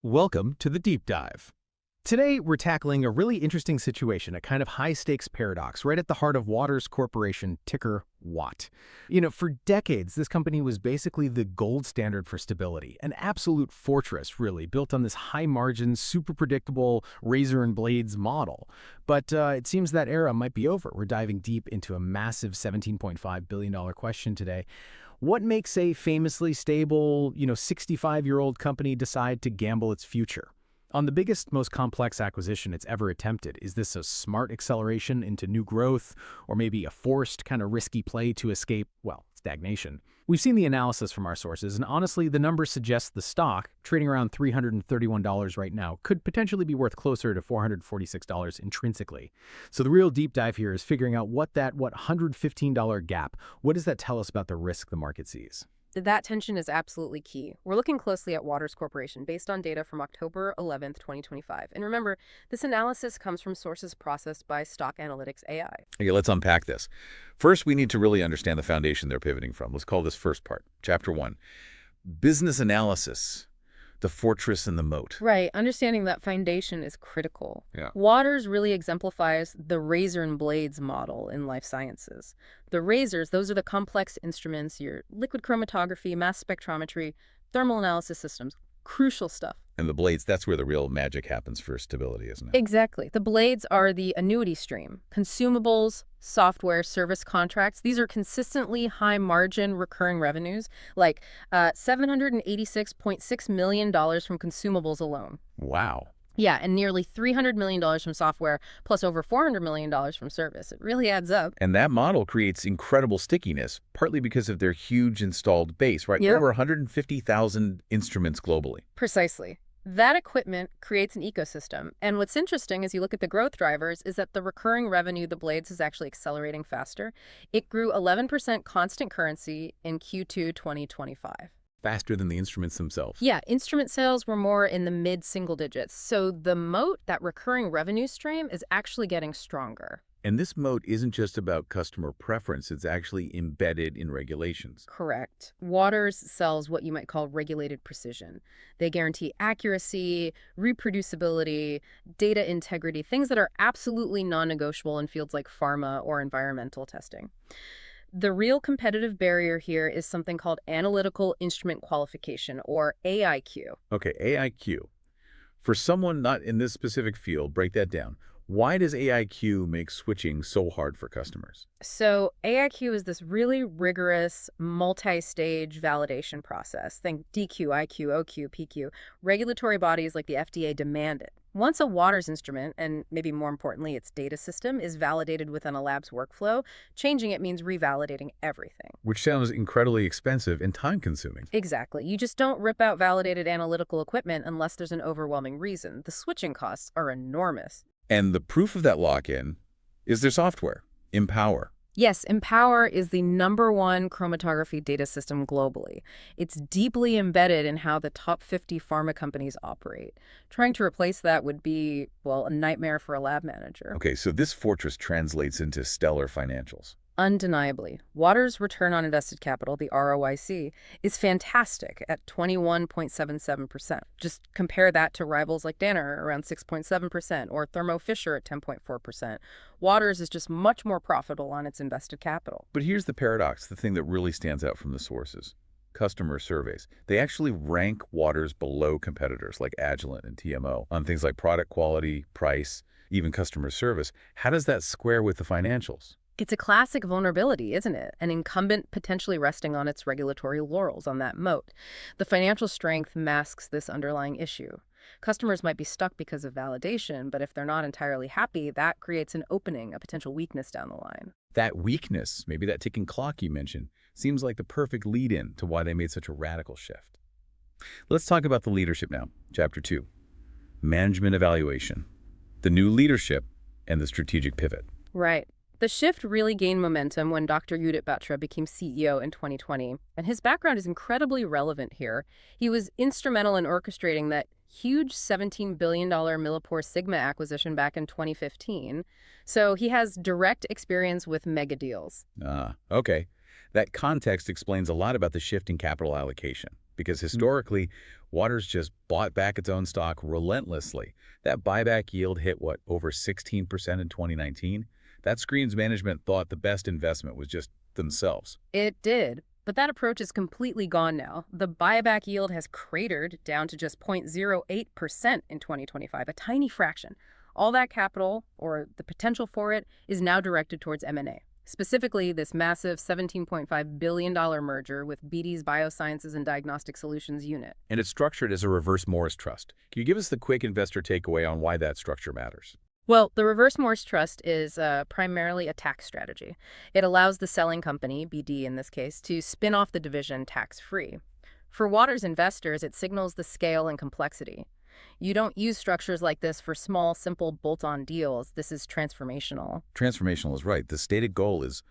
Welcome to the Deep Dive. Today, we're tackling a really interesting situation, a kind of high-stakes paradox right at the heart of Waters Corporation, ticker WAT. For decades, this company was basically the gold standard for stability, an absolute fortress, really, built on this high-margin, super predictable razor and blades model. But it seems that era might be over. We're diving deep into a massive $17.5 billion question today. What makes a famously stable, 65-year-old company decide to gamble its future? On the biggest, most complex acquisition it's ever attempted, is this a smart acceleration into new growth, or maybe a forced, kind of risky play to escape, stagnation? We've seen the analysis from our sources, and honestly, the numbers suggest the stock, trading around $331 right now, could potentially be worth closer to $446 intrinsically. So the real deep dive here is figuring out what $115 gap, what does that tell us about the risk the market sees? That tension is absolutely key. We're looking closely at Waters Corporation based on data from October 11th, 2025. And remember, this analysis comes from sources processed by Stock Analytics AI. Okay, let's unpack this. First, we need to really understand the foundation they're pivoting from. Let's call this first part, Chapter 1. Business analysis, the fortress and the moat. Right. Understanding that foundation is critical. Yeah. Waters really exemplifies the razor and blades model in life sciences. The razors, those are the complex instruments, your liquid chromatography, mass spectrometry, thermal analysis systems, crucial stuff. And the blades, that's where the real magic happens for stability, isn't it? Exactly. The blades are the annuity stream. Consumables, software, service contracts. These are consistently high margin recurring revenues, like $786.6 million from consumables alone. Wow. Yeah, and nearly $300 million from software, plus over $400 million from service. It really adds up. And that model creates incredible stickiness, partly because of their huge installed base, right? Yep. Over 150,000 instruments globally. Precisely. That equipment creates an ecosystem. And what's interesting as you look at the growth drivers is that the recurring revenue, the blades, is actually accelerating faster. It grew 11% constant currency in Q2 2025. Faster than the instruments themselves. Yeah, instrument sales were more in the mid-single digits. So the moat, that recurring revenue stream, is actually getting stronger. And this moat isn't just about customer preference, it's actually embedded in regulations. Correct. Waters sells what you might call regulated precision. They guarantee accuracy, reproducibility, data integrity, things that are absolutely non-negotiable in fields like pharma or environmental testing. The real competitive barrier here is something called analytical instrument qualification, or AIQ. Okay, AIQ. For someone not in this specific field, break that down. Why does AIQ make switching so hard for customers? So AIQ is this really rigorous multi-stage validation process. Think DQ, IQ, OQ, PQ. Regulatory bodies like the FDA demand it. Once a Waters instrument, and maybe more importantly its data system, is validated within a lab's workflow, changing it means revalidating everything. Which sounds incredibly expensive and time-consuming. Exactly. You just don't rip out validated analytical equipment unless there's an overwhelming reason. The switching costs are enormous. And the proof of that lock-in is their software, Empower. Yes, Empower is the #1 chromatography data system globally. It's deeply embedded in how the top 50 pharma companies operate. Trying to replace that would be, a nightmare for a lab manager. Okay, so this fortress translates into stellar financials. Undeniably. Waters' return on invested capital, the ROIC, is fantastic at 21.77%. Just compare that to rivals like Danaher around 6.7% or Thermo Fisher at 10.4%. Waters is just much more profitable on its invested capital. But here's the paradox, the thing that really stands out from the sources. Customer surveys. They actually rank Waters below competitors like Agilent and TMO on things like product quality, price, even customer service. How does that square with the financials? It's a classic vulnerability, isn't it? An incumbent potentially resting on its regulatory laurels on that moat. The financial strength masks this underlying issue. Customers might be stuck because of validation, but if they're not entirely happy, that creates an opening, a potential weakness down the line. That weakness, maybe that ticking clock you mentioned, seems like the perfect lead-in to why they made such a radical shift. Let's talk about the leadership now. Chapter 2. Management evaluation. The new leadership and the strategic pivot. Right. The shift really gained momentum when Dr. Udit Batra became CEO in 2020, and his background is incredibly relevant here. He was instrumental in orchestrating that huge $17 billion Millipore Sigma acquisition back in 2015, so he has direct experience with mega deals. Okay. That context explains a lot about the shift in capital allocation. because historically, Waters just bought back its own stock relentlessly. That buyback yield hit, what, over 16% in 2019? That screams management thought the best investment was just themselves. It did. But that approach is completely gone now. The buyback yield has cratered down to just 0.08% in 2025, a tiny fraction. All that capital, or the potential for it, is now directed towards M&A. Specifically, this massive $17.5 billion merger with BD's Biosciences and Diagnostic Solutions unit. And it's structured as a reverse Morris trust. Can you give us the quick investor takeaway on why that structure matters? Well, the reverse Morris trust is primarily a tax strategy. It allows the selling company, BD in this case, to spin off the division tax-free. For Waters investors, it signals the scale and complexity. You don't use structures like this for small, simple bolt-on deals. This is transformational. Transformational is right. The stated goal is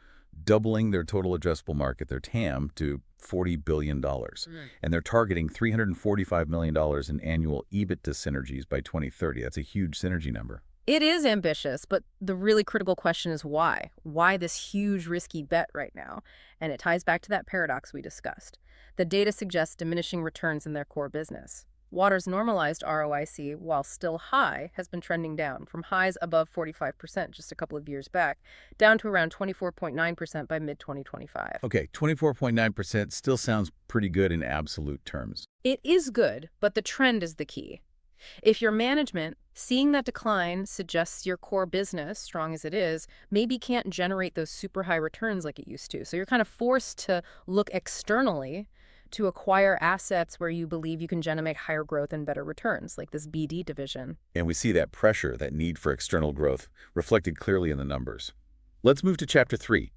doubling their total addressable market, their TAM, to $40 billion. And they're targeting $345 million in annual EBITDA synergies by 2030. That's a huge synergy number. It is ambitious, but the really critical question is why? Why this huge, risky bet right now? And it ties back to that paradox we discussed. The data suggests diminishing returns in their core business. Waters' normalized ROIC, while still high, has been trending down from highs above 45% just a couple of years back, down to around 24.9% by mid-2025. Okay, 24.9% still sounds pretty good in absolute terms. It is good, but the trend is the key. If your management, seeing that decline suggests your core business, strong as it is, maybe can't generate those super high returns like it used to. So you're kind of forced to look externally to acquire assets where you believe you can generate higher growth and better returns, like this BD division. And we see that pressure, that need for external growth, reflected clearly in the numbers. Let's move to Chapter 3,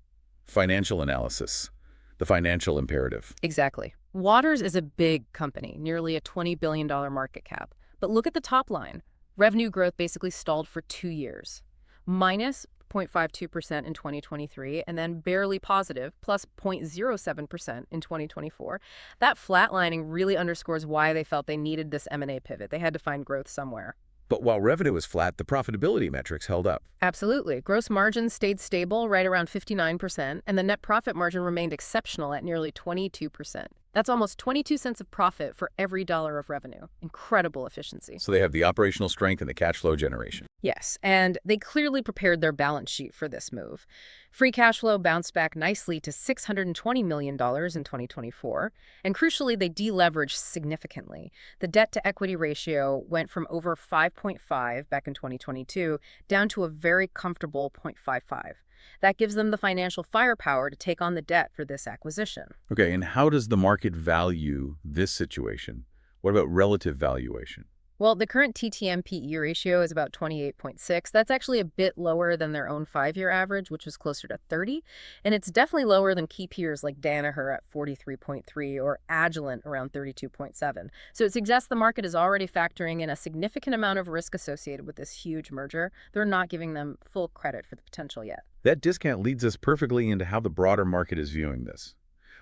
Financial Analysis, the financial imperative. Exactly. Waters is a big company, nearly a $20 billion market cap. But look at the top line. Revenue growth basically stalled for 2 years. Minus 0.52% in 2023, and then barely positive, plus 0.07% in 2024. That flatlining really underscores why they felt they needed this M&A pivot. They had to find growth somewhere. But while revenue was flat, the profitability metrics held up. Absolutely. Gross margin stayed stable, right around 59%, and the net profit margin remained exceptional at nearly 22%. That's almost 22 cents of profit for every dollar of revenue. Incredible efficiency. So they have the operational strength and the cash flow generation. Yes, and they clearly prepared their balance sheet for this move. Free cash flow bounced back nicely to $620 million in 2024, and crucially, they deleveraged significantly. The debt-to-equity ratio went from over 5.5 back in 2022 down to a very comfortable 0.55. That gives them the financial firepower to take on the debt for this acquisition. Okay, and how does the market value this situation? What about relative valuation? Well, the current TTM PE ratio is about 28.6. That's actually a bit lower than their own 5-year average, which was closer to 30. And it's definitely lower than key peers like Danaher at 43.3 or Agilent around 32.7. So it suggests the market is already factoring in a significant amount of risk associated with this huge merger. They're not giving them full credit for the potential yet. That discount leads us perfectly into how the broader market is viewing this.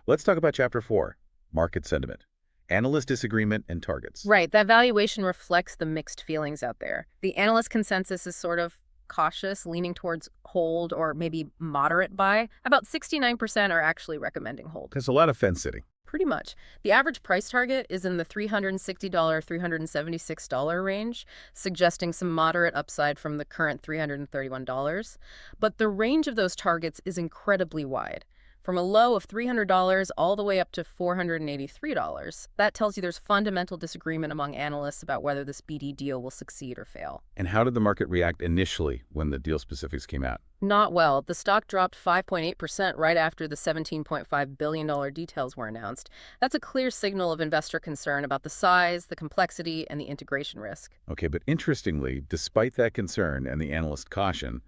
Let's talk about Chapter 4, Market Sentiment. Analyst disagreement and targets. Right. That valuation reflects the mixed feelings out there. The analyst consensus is sort of cautious, leaning towards hold or maybe moderate buy. About 69% are actually recommending hold. There's a lot of fence sitting. Pretty much. The average price target is in the $360, $376 range, suggesting some moderate upside from the current $331. But the range of those targets is incredibly wide. From a low of $300 all the way up to $483. That tells you there's fundamental disagreement among analysts about whether this BD deal will succeed or fail. And how did the market react initially when the deal specifics came out? Not well. The stock dropped 5.8% right after the $17.5 billion details were announced. That's a clear signal of investor concern about the size, the complexity, and the integration risk. Okay, but interestingly, despite that concern and the analyst caution,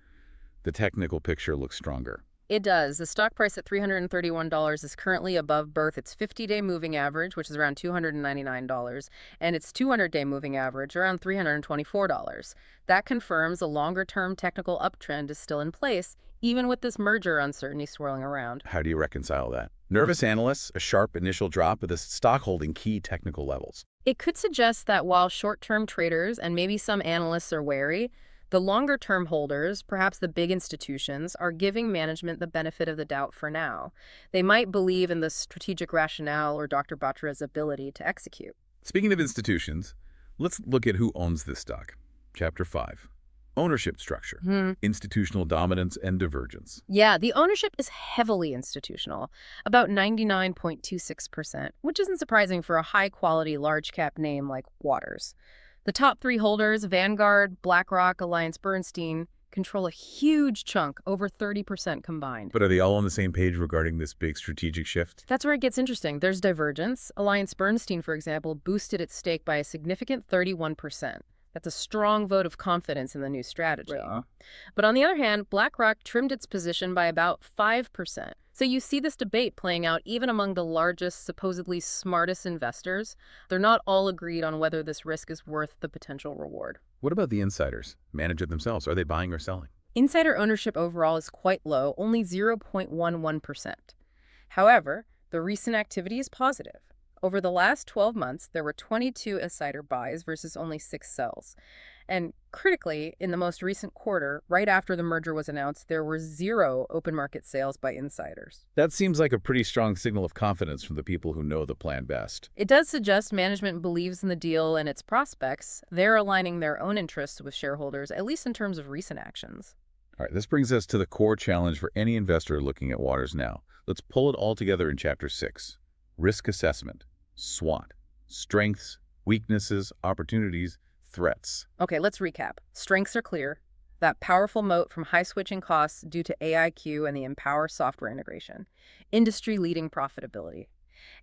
the technical picture looks stronger. It does. The stock price at $331 is currently above both its 50-day moving average, which is around $299, and its 200-day moving average, around $324. That confirms a longer-term technical uptrend is still in place, even with this merger uncertainty swirling around. How do you reconcile that? Nervous analysts, a sharp initial drop, with the stock holding key technical levels. It could suggest that while short-term traders and maybe some analysts are wary, The longer-term holders, perhaps the big institutions, are giving management the benefit of the doubt for now. They might believe in the strategic rationale or Dr. Batra's ability to execute. Speaking of institutions, let's look at who owns this stock. Chapter 5. Ownership structure, institutional dominance and divergence. Yeah, the ownership is heavily institutional, about 99.26%, which isn't surprising for a high-quality, large-cap name like Waters. The top three holders, Vanguard, BlackRock, AllianceBernstein, control a huge chunk, over 30% combined. But are they all on the same page regarding this big strategic shift? That's where it gets interesting. There's divergence. AllianceBernstein, for example, boosted its stake by a significant 31%. That's a strong vote of confidence in the new strategy. Yeah. But on the other hand, BlackRock trimmed its position by about 5%. So you see this debate playing out even among the largest, supposedly smartest investors. They're not all agreed on whether this risk is worth the potential reward. What about the insiders? Manage it themselves. Are they buying or selling? Insider ownership overall is quite low, only 0.11%. However, the recent activity is positive. Over the last 12 months, there were 22 insider buys versus only 6 sells. And critically, in the most recent quarter, right after the merger was announced, there were 0 open market sales by insiders. That seems like a pretty strong signal of confidence from the people who know the plan best. It does suggest management believes in the deal and its prospects. They're aligning their own interests with shareholders, at least in terms of recent actions. All right, this brings us to the core challenge for any investor looking at Waters now. Let's pull it all together in Chapter 6. Risk assessment, SWOT, strengths, weaknesses, opportunities, threats. Okay, let's recap. Strengths are clear. That powerful moat from high switching costs due to AIQ and the Empower software integration. Industry-leading profitability.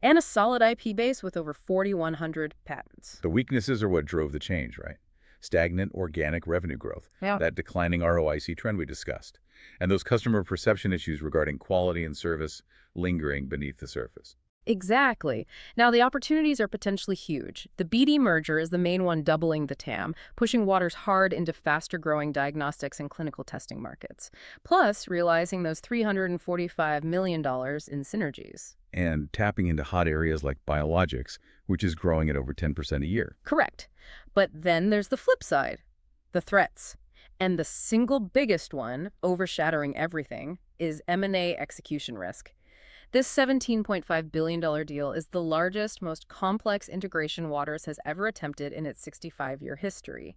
And a solid IP base with over 4,100 patents. The weaknesses are what drove the change, right? Stagnant organic revenue growth, that declining ROIC trend we discussed, and those customer perception issues regarding quality and service lingering beneath the surface. Exactly. Now, the opportunities are potentially huge. The BD merger is the main one, doubling the TAM, pushing Waters hard into faster-growing diagnostics and clinical testing markets, plus realizing those $345 million in synergies. And tapping into hot areas like biologics, which is growing at over 10% a year. Correct. But then there's the flip side, the threats. And the single biggest one, overshadowing everything, is M&A execution risk. This $17.5 billion deal is the largest, most complex integration Waters has ever attempted in its 65-year history.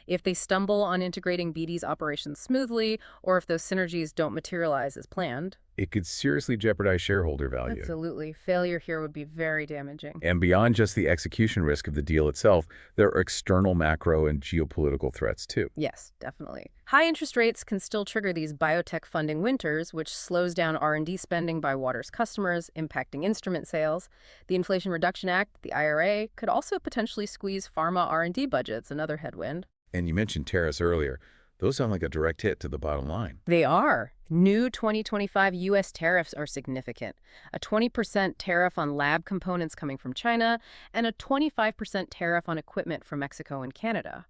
If they stumble on integrating BD's operations smoothly, or if those synergies don't materialize as planned, it could seriously jeopardize shareholder value. Absolutely. Failure here would be very damaging. And beyond just the execution risk of the deal itself, there are external macro and geopolitical threats too. Yes, definitely. High interest rates can still trigger these biotech funding winters, which slows down R&D spending by Waters customers, impacting instrument sales. The Inflation Reduction Act, the IRA, could also potentially squeeze pharma R&D budgets, another headwind. And you mentioned tariffs earlier. Those sound like a direct hit to the bottom line. They are. New 2025 U.S. tariffs are significant. A 20% tariff on lab components coming from China and a 25% tariff on equipment from Mexico and Canada.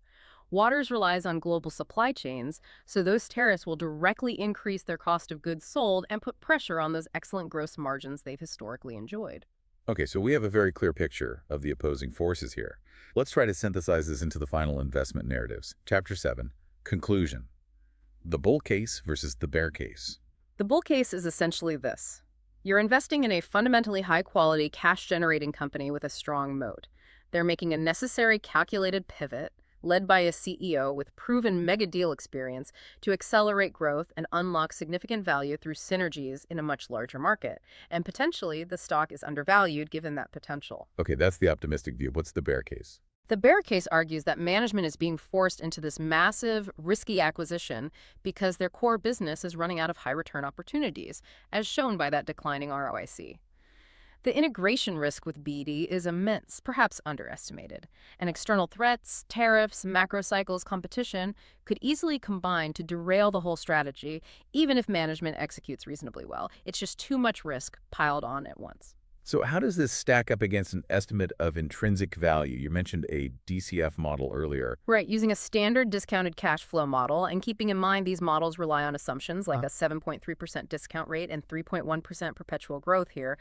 Waters relies on global supply chains, so those tariffs will directly increase their cost of goods sold and put pressure on those excellent gross margins they've historically enjoyed. Okay, so we have a very clear picture of the opposing forces here. Let's try to synthesize this into the final investment narratives. Chapter 7. Conclusion. The bull case versus the bear case. The bull case is essentially this. You're investing in a fundamentally high-quality, cash-generating company with a strong moat. They're making a necessary calculated pivot, led by a CEO with proven mega-deal experience, to accelerate growth and unlock significant value through synergies in a much larger market. And potentially, the stock is undervalued given that potential. Okay, that's the optimistic view. What's the bear case? The bear case argues that management is being forced into this massive, risky acquisition because their core business is running out of high-return opportunities, as shown by that declining ROIC. The integration risk with BD is immense, perhaps underestimated, and external threats, tariffs, macro cycles, competition could easily combine to derail the whole strategy, even if management executes reasonably well. It's just too much risk piled on at once. So how does this stack up against an estimate of intrinsic value? You mentioned a DCF model earlier. Right, using a standard discounted cash flow model, and keeping in mind these models rely on assumptions like a 7.3% discount rate and 3.1% perpetual growth here.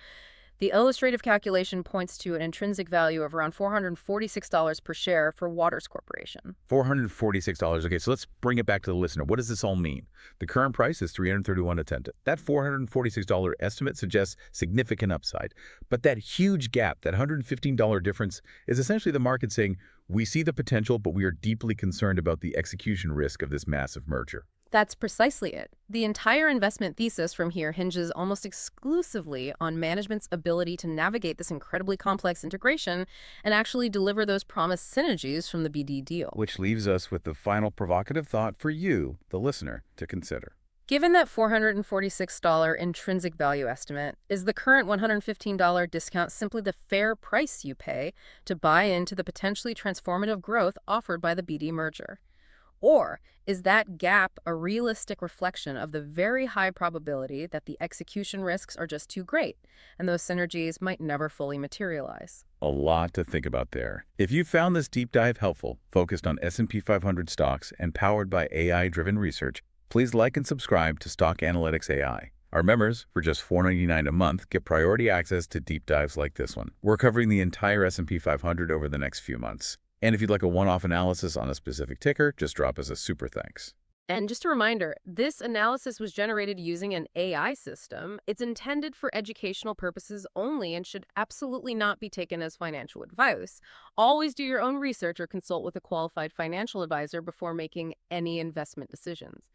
The illustrative calculation points to an intrinsic value of around $446 per share for Waters Corporation. $446. Okay, so let's bring it back to the listener. What does this all mean? The current price is $331.10. That $446 estimate suggests significant upside. But that huge gap, that $115 difference, is essentially the market saying, we see the potential, but we are deeply concerned about the execution risk of this massive merger. That's precisely it. The entire investment thesis from here hinges almost exclusively on management's ability to navigate this incredibly complex integration and actually deliver those promised synergies from the BD deal. Which leaves us with the final provocative thought for you, the listener, to consider. Given that $446 intrinsic value estimate, is the current $115 discount simply the fair price you pay to buy into the potentially transformative growth offered by the BD merger? Or is that gap a realistic reflection of the very high probability that the execution risks are just too great and those synergies might never fully materialize? A lot to think about there. If you found this deep dive helpful, focused on S&P 500 stocks and powered by AI-driven research, please like and subscribe to Stock Analytics AI. Our members, for just $4.99 a month, get priority access to deep dives like this one. We're covering the entire S&P 500 over the next few months. And if you'd like a one-off analysis on a specific ticker, just drop us a super thanks. And just a reminder, this analysis was generated using an AI system. It's intended for educational purposes only and should absolutely not be taken as financial advice. Always do your own research or consult with a qualified financial advisor before making any investment decisions.